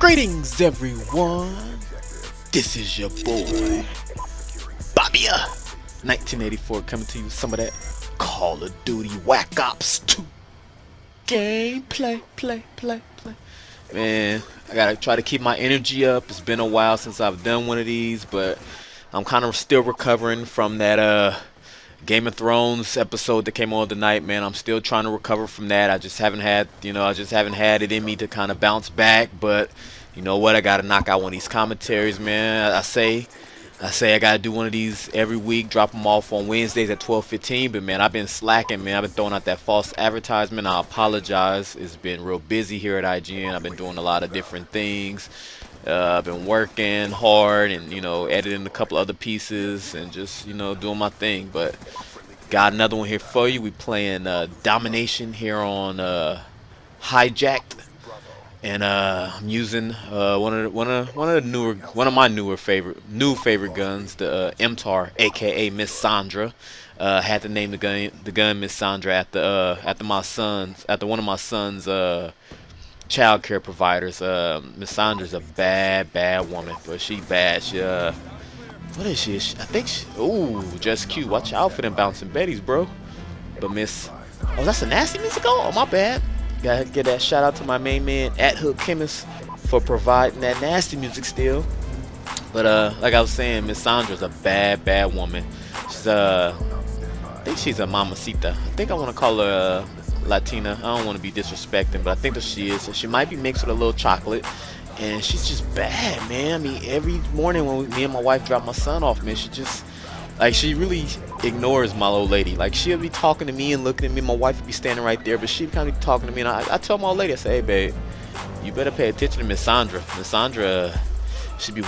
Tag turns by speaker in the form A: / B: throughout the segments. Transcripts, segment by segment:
A: Greetings, everyone. This is your boy, BobbyA1984, coming to you with some of that Call of Duty Whack Ops 2 gameplay. Play. Man, I gotta try to keep my energy up. It's been a while since I've done one of these, but I'm kind of still recovering from that Game of Thrones episode that came on tonight, man. I'm still trying to recover from that. I just haven't had, it in me to kind of bounce back. But you know what? I gotta knock out one of these commentaries, man. I say I gotta do one of these every week. Drop them off on Wednesdays at 12:15. But man, I've been slacking, man. I've been throwing out that false advertisement. I apologize. It's been real busy here at IGN. I've been doing a lot of different things. I've been working hard and, editing a couple other pieces and just, doing my thing. But got another one here for you. We playing Domination here on Hijacked, and I'm using one of my new favorite guns, the MTAR, aka Miss Saundra. Had to name the gun Miss Saundra after one of my son's child care providers. Miss Saundra's a bad woman, but she bad. She what is she? I think she, ooh, just cute. Watch out for them bouncing betties, bro. But oh, that's a nasty music. Oh, my bad. Gotta give that shout out to my main man @Hook Chemist for providing that nasty music still. But like I was saying, Miss Saundra's a bad woman. She's I think she's a mamacita. I think I want to call her Latina. I don't want to be disrespecting, but I think that she is. So she might be mixed with a little chocolate, and she's just bad, man. I mean, every morning when me and my wife drop my son off, man, she just she really ignores my old lady. Like, she'll be talking to me and looking at me. My wife would be standing right there, but she'd kind of be talking to me, and I tell my old lady, I say, hey, babe, you better pay attention to Miss Saundra. Miss Saundra, she be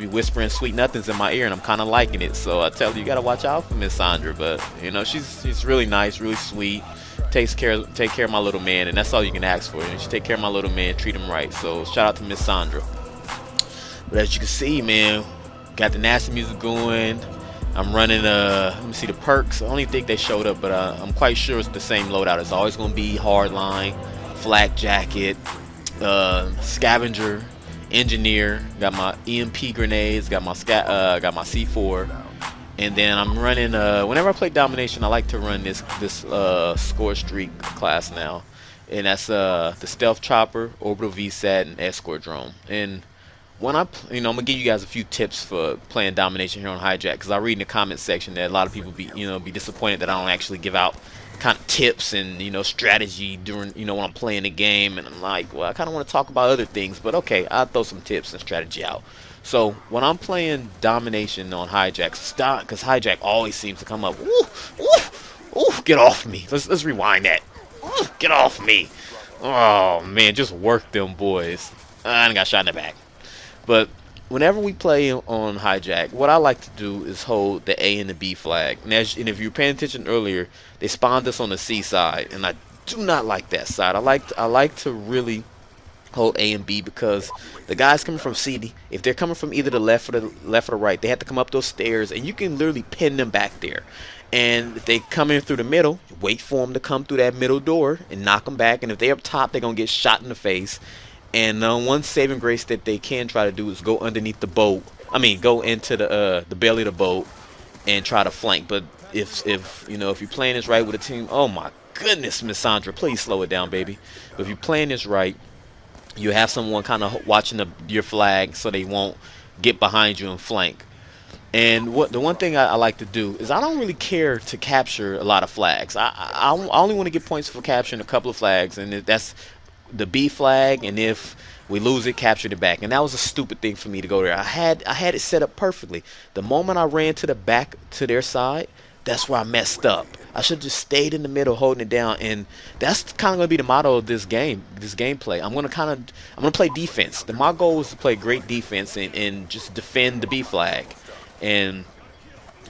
A: whispering sweet nothings in my ear, and I'm kind of liking it. So I tell her, you gotta watch out for Miss Saundra. But she's really nice, really sweet. Take care of my little man, and that's all you can ask for. She take care of my little man, treat him right. So shout out to Miss Saundra. But as you can see, man, got the nasty music going. I'm running let me see the perks. I don't even think they showed up, but I'm quite sure it's the same loadout. It's always gonna be hardline, flak jacket, scavenger, engineer. Got my EMP grenades. Got my C4. And then I'm running, whenever I play Domination, I like to run this score streak class now. And that's the Stealth Chopper, Orbital VSAT, and Escort Drone. And when I'm going to give you guys a few tips for playing Domination here on Hijack, because I read in the comment section that a lot of people be disappointed that I don't actually give out kind of tips and, strategy during, when I'm playing the game. And I'm like, well, I kind of want to talk about other things, but okay, I'll throw some tips and strategy out. So when I'm playing Domination on Hijack, stop, because Hijack always seems to come up. Ooh, get off me. Let's rewind that. Ooh, get off me. Oh man, just work them boys. I got shot in the back. But whenever we play on Hijack, what I like to do is hold the A and the B flag. And if you were paying attention earlier, they spawned us on the C side, and I do not like that side. I like to really hold A and B, because the guys coming from C, if they're coming from either the left or the right, they have to come up those stairs, and you can literally pin them back there. And if they come in through the middle, wait for them to come through that middle door and knock them back. And if they're up top, they're gonna get shot in the face. And one saving grace that they can try to do is go underneath the boat. I mean, go into the belly of the boat and try to flank. But if you're playing this right with a team, oh my goodness, Miss Saundra, please slow it down, baby. But if you're playing this right, you have someone kind of watching your flag so they won't get behind you and flank. And the one thing I like to do is I don't really care to capture a lot of flags. I only want to get points for capturing a couple of flags, and that's the B flag, and if we lose it, capture it back. And that was a stupid thing for me to go there. I had it set up perfectly. The moment I ran to the back to their side, that's where I messed up. I should have just stayed in the middle holding it down, and that's kind of going to be the motto of this gameplay. I'm going to play defense. My goal is to play great defense and just defend the B flag. And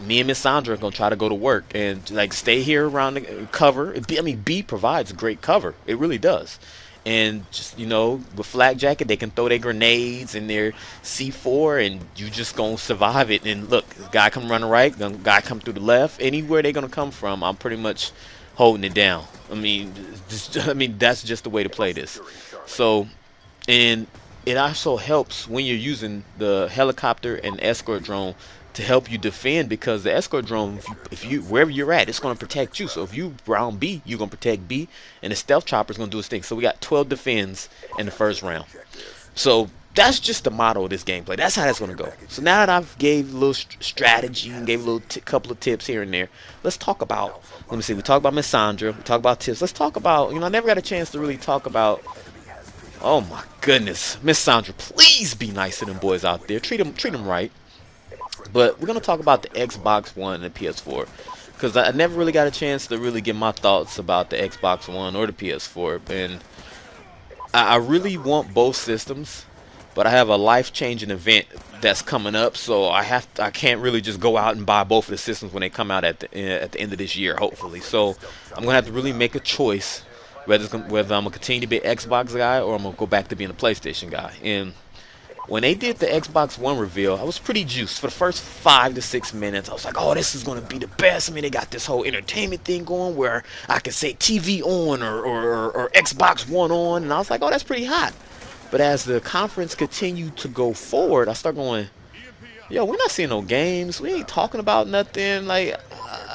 A: me and Miss Saundra are going to try to go to work and stay here around the cover. I mean, B provides great cover. It really does. And just, with flak jacket, they can throw their grenades and their C4, and you just gonna survive it. And look, guy come running right, guy come through the left. Anywhere they're gonna come from, I'm pretty much holding it down. I mean, that's just the way to play this. So, and it also helps when you're using the helicopter and escort drone to help you defend, because the escort drone, if you wherever you're at, it's going to protect you. So if you round B, you're going to protect B, and the stealth chopper is going to do its thing. So we got 12 defends in the first round. So that's just the motto of this gameplay. That's how that's going to go. So now that I've gave a little strategy and gave a little couple of tips here and there, let's talk about, let me see, we talked about Miss Saundra, we talked about tips. Let's talk about, I never got a chance to really talk about, oh my goodness, Miss Saundra, please be nice to them boys out there. Treat them right. But we're going to talk about the Xbox One and the PS4, because I never really got a chance to really get my thoughts about the Xbox One or the PS4. And I really want both systems, but I have a life-changing event that's coming up, so I can't really just go out and buy both of the systems when they come out at the end of this year, hopefully. So I'm gonna have to really make a choice whether I'm gonna continue to be an Xbox guy or I'm gonna go back to being a PlayStation guy. And when they did the Xbox One reveal, I was pretty juiced for the first 5 to 6 minutes. I was like, oh, this is gonna be the best. I mean, they got this whole entertainment thing going where I can say TV on or Xbox One on, and I was like, oh, that's pretty hot. But as the conference continued to go forward, I started going, yo, we're not seeing no games. We ain't talking about nothing. Like,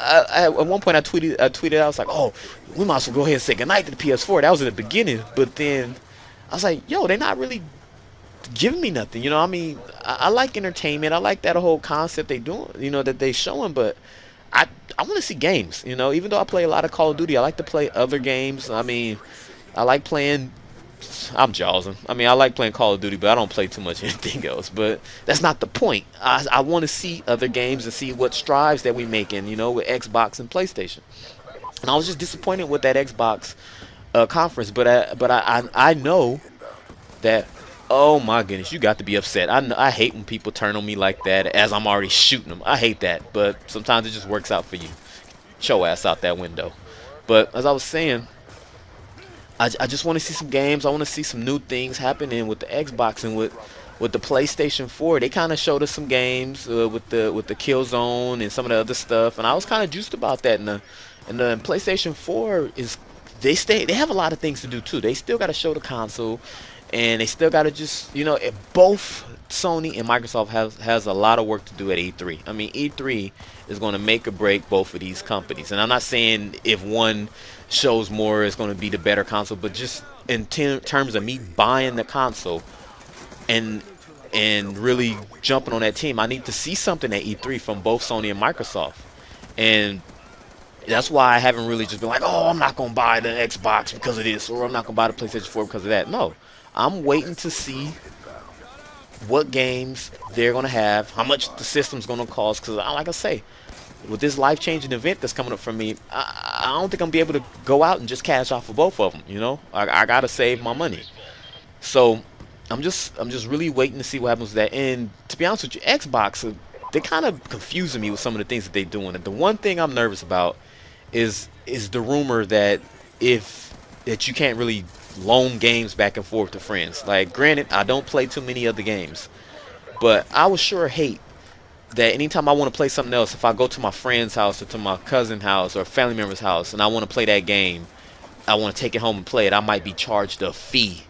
A: at one point I tweeted, I was like, oh, we might as well go ahead and say goodnight to the PS4. That was in the beginning. But then I was like, yo, they're not really giving me nothing. I mean, I like entertainment. I like that whole concept they doing, that they showing. But I want to see games, Even though I play a lot of Call of Duty, I like to play other games. I mean, I like playing... I'm jawsing. I mean, I like playing Call of Duty, but I don't play too much anything else. But that's not the point. I want to see other games and see what strides that we making, with Xbox and PlayStation. And I was just disappointed with that Xbox conference. But I know that, oh my goodness, you got to be upset. I hate when people turn on me like that as I'm already shooting them. I hate that. But sometimes it just works out for you. Get your ass out that window. But as I was saying, I just want to see some games. I want to see some new things happening with the Xbox and with the PlayStation 4. They kind of showed us some games with the Killzone and some of the other stuff, and I was kind of juiced about that. And the PlayStation 4 is they have a lot of things to do too. They still got to show the console, and they still got to just both Sony and Microsoft has a lot of work to do at E3. I mean, E3 is going to make or break both of these companies, and I'm not saying if one shows more is going to be the better console, but just in terms of me buying the console and really jumping on that team, I need to see something at E3 from both Sony and Microsoft. And that's why I haven't really just been like, oh, I'm not going to buy the Xbox because of this, or I'm not going to buy the PlayStation 4 because of that. No, I'm waiting to see what games they're going to have, how much the system's going to cost, because like I say, with this life-changing event that's coming up for me, I don't think I'm gonna be able to go out and just cash off for both of them. I gotta save my money. So I'm just really waiting to see what happens with that. And to be honest with you, Xbox, they're kind of confusing me with some of the things that they're doing. And the one thing I'm nervous about is the rumor that you can't really loan games back and forth to friends. Like, granted, I don't play too many other games, but I would sure hate that anytime I want to play something else, if I go to my friend's house or to my cousin's house or a family member's house and I want to play that game, I want to take it home and play it, I might be charged a fee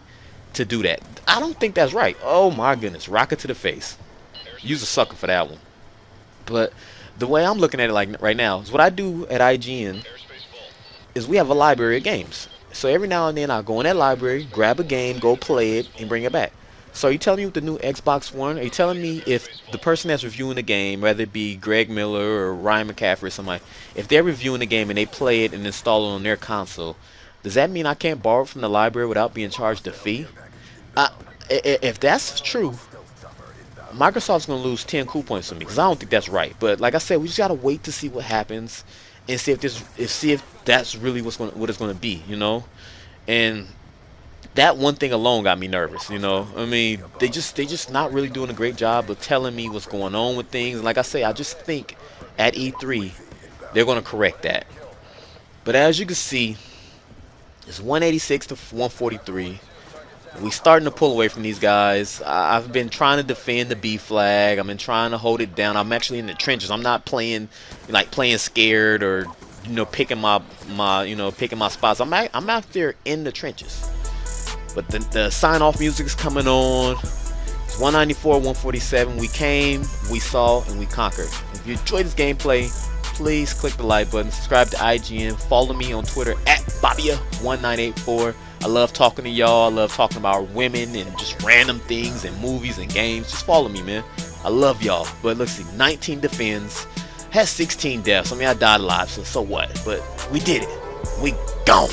A: to do that. I don't think that's right. Oh my goodness, rocket to the face. You's a sucker for that one. But the way I'm looking at it like right now is what I do at IGN is we have a library of games. So every now and then I go in that library, grab a game, go play it, and bring it back. So are you telling me with the new Xbox One, are you telling me if the person that's reviewing the game, whether it be Greg Miller or Ryan McCaffrey or somebody, if they're reviewing the game and they play it and install it on their console, does that mean I can't borrow it from the library without being charged a fee? If that's true, Microsoft's going to lose 10 cool points on me, because I don't think that's right. But like I said, we just got to wait to see what happens and see if that's really what it's going to be, And that one thing alone got me nervous, I mean, they just not really doing a great job of telling me what's going on with things. And like I say, I just think at E3 they're going to correct that. But as you can see, it's 186 to 143. We starting to pull away from these guys. I've been trying to defend the B flag. I've been trying to hold it down. I'm actually in the trenches. I'm not playing scared or picking my spots. I'm out there in the trenches. But the sign-off music is coming on. It's 194, 147. We came, we saw, and we conquered. If you enjoyed this gameplay, please click the like button, subscribe to IGN, follow me on Twitter at BobbyA1984. I love talking to y'all. I love talking about women and just random things and movies and games. Just follow me, man. I love y'all. But let's see, 19 defends, has 16 deaths. I mean, I died a lot, so what? But we did it. We gone.